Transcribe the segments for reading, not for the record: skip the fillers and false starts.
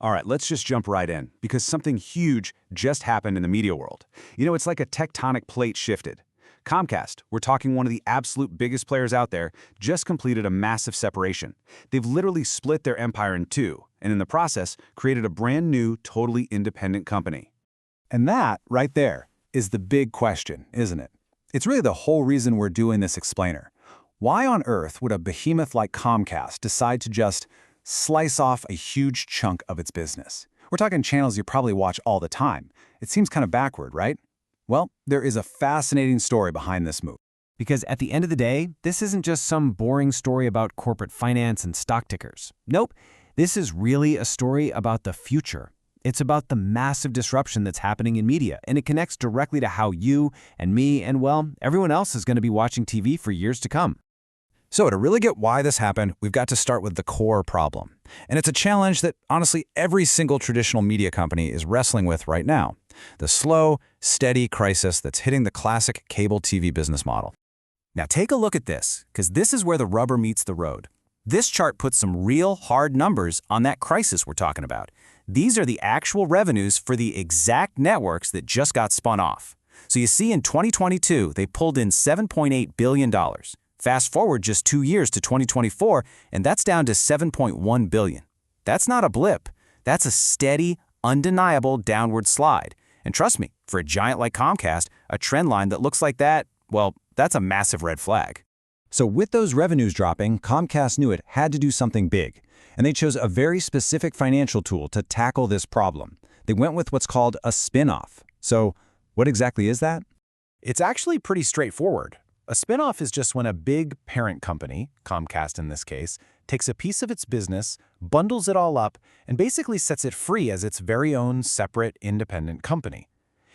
All right, let's just jump right in, because something huge just happened in the media world. It's like a tectonic plate shifted. Comcast, we're talking one of the absolute biggest players out there, just completed a massive separation. They've literally split their empire in two, and in the process, created a brand new, totally independent company. And that, right there, is the big question, isn't it? It's really the whole reason we're doing this explainer. Why on earth would a behemoth like Comcast decide to just slice off a huge chunk of its business? We're talking channels you probably watch all the time. It seems kind of backward, right? Well, there is a fascinating story behind this move. Because at the end of the day, this isn't just some boring story about corporate finance and stock tickers. Nope, this is really a story about the future. It's about the massive disruption that's happening in media, and it connects directly to how you and me and, well, everyone else is going to be watching TV for years to come. So to really get why this happened, we've got to start with the core problem. And it's a challenge that, honestly, every single traditional media company is wrestling with right now. The slow, steady crisis that's hitting the classic cable TV business model. Now take a look at this, because this is where the rubber meets the road. This chart puts some real hard numbers on that crisis we're talking about. These are the actual revenues for the exact networks that just got spun off. So you see in 2022, they pulled in $7.8 billion. Fast forward just 2 years to 2024, and that's down to $7.1 billion. That's not a blip. That's a steady, undeniable downward slide. And trust me, for a giant like Comcast, a trend line that looks like that, well, that's a massive red flag. So with those revenues dropping, Comcast knew it had to do something big. And they chose a very specific financial tool to tackle this problem. They went with what's called a spinoff. So what exactly is that? It's actually pretty straightforward. A spinoff is just when a big parent company, Comcast in this case, takes a piece of its business, bundles it all up, and basically sets it free as its very own separate, independent company.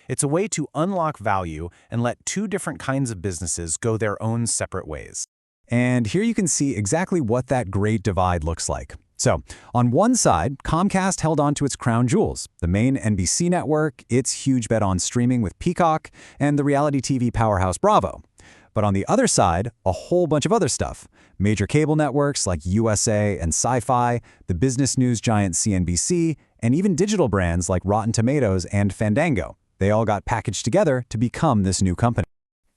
It's a way to unlock value and let two different kinds of businesses go their own separate ways. And here you can see exactly what that great divide looks like. So, on one side, Comcast held on to its crown jewels, the main NBC network, its huge bet on streaming with Peacock, and the reality TV powerhouse Bravo. But on the other side, a whole bunch of other stuff. Major cable networks like USA and Sci-Fi, the business news giant CNBC, and even digital brands like Rotten Tomatoes and Fandango. They all got packaged together to become this new company.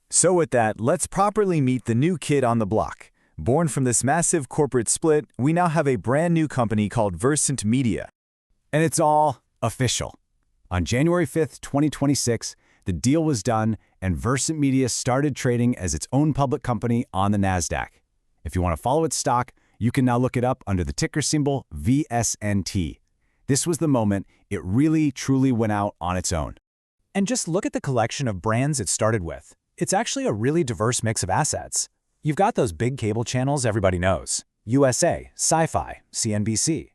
So with that, let's properly meet the new kid on the block. Born from this massive corporate split, we now have a brand new company called Versant Media. And it's all official. On January 5th, 2026, the deal was done, and Versant Media started trading as its own public company on the NASDAQ. If you want to follow its stock, you can now look it up under the ticker symbol VSNT. This was the moment it really, truly went out on its own. And just look at the collection of brands it started with. It's actually a really diverse mix of assets. You've got those big cable channels everybody knows, USA, Sci-Fi, CNBC.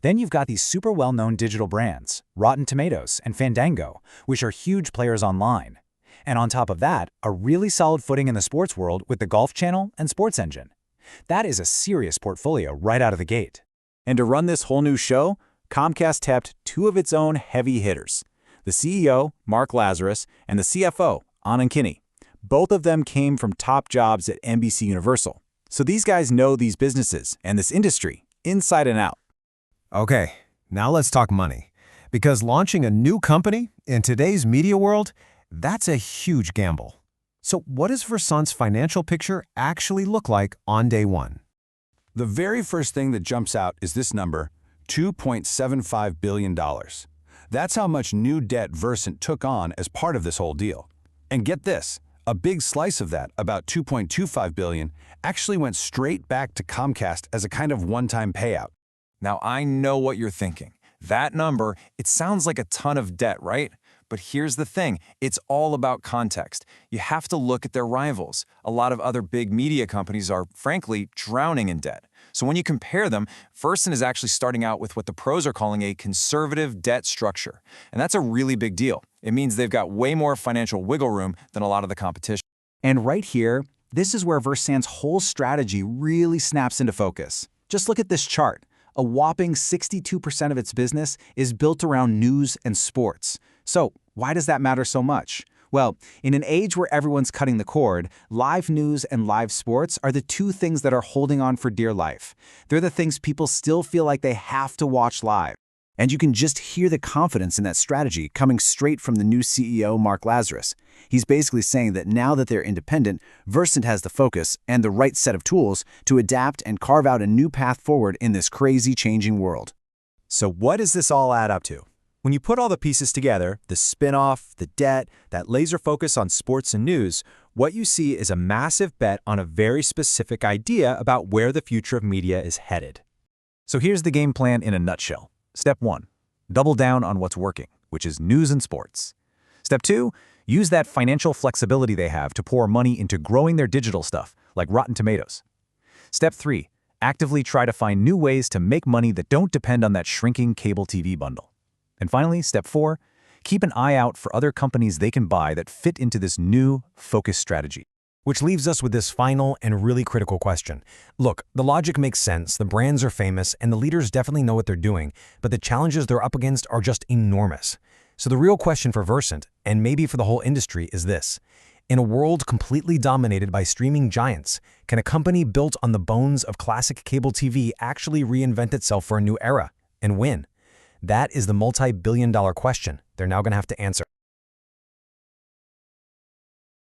Then you've got these super well-known digital brands, Rotten Tomatoes and Fandango, which are huge players online. And on top of that, a really solid footing in the sports world with the Golf Channel and Sports Engine. That is a serious portfolio right out of the gate. And to run this whole new show, Comcast tapped two of its own heavy hitters. The CEO, Mark Lazarus, and the CFO, Anand Kinney. Both of them came from top jobs at NBC Universal. So these guys know these businesses and this industry inside and out. Okay, now let's talk money. Because launching a new company in today's media world, that's a huge gamble. So what does Versant's financial picture actually look like on day one? The very first thing that jumps out is this number, $2.75 billion. That's how much new debt Versant took on as part of this whole deal. And get this, a big slice of that, about $2.25 billion, actually went straight back to Comcast as a kind of one-time payout. Now, I know what you're thinking. That number, it sounds like a ton of debt, right? But here's the thing, it's all about context. You have to look at their rivals. A lot of other big media companies are, frankly, drowning in debt. So when you compare them, Versant is actually starting out with what the pros are calling a conservative debt structure. And that's a really big deal. It means they've got way more financial wiggle room than a lot of the competition. And right here, this is where Versant's whole strategy really snaps into focus. Just look at this chart. A whopping 62% of its business is built around news and sports. So why does that matter so much? Well, in an age where everyone's cutting the cord, live news and live sports are the two things that are holding on for dear life. They're the things people still feel like they have to watch live. And you can just hear the confidence in that strategy coming straight from the new CEO, Mark Lazarus. He's basically saying that now that they're independent, Versant has the focus and the right set of tools to adapt and carve out a new path forward in this crazy changing world. So what does this all add up to? When you put all the pieces together, the spinoff, the debt, that laser focus on sports and news, what you see is a massive bet on a very specific idea about where the future of media is headed. So here's the game plan in a nutshell. Step 1. Double down on what's working, which is news and sports. Step 2. Use that financial flexibility they have to pour money into growing their digital stuff, like Rotten Tomatoes. Step 3. Actively try to find new ways to make money that don't depend on that shrinking cable TV bundle. And finally, Step 4. Keep an eye out for other companies they can buy that fit into this new, focused strategy. Which leaves us with this final and really critical question. Look, the logic makes sense, the brands are famous, and the leaders definitely know what they're doing, but the challenges they're up against are just enormous. So the real question for Versant, and maybe for the whole industry, is this. In a world completely dominated by streaming giants, can a company built on the bones of classic cable TV actually reinvent itself for a new era and win? That is the multi-billion-dollar question they're now going to have to answer.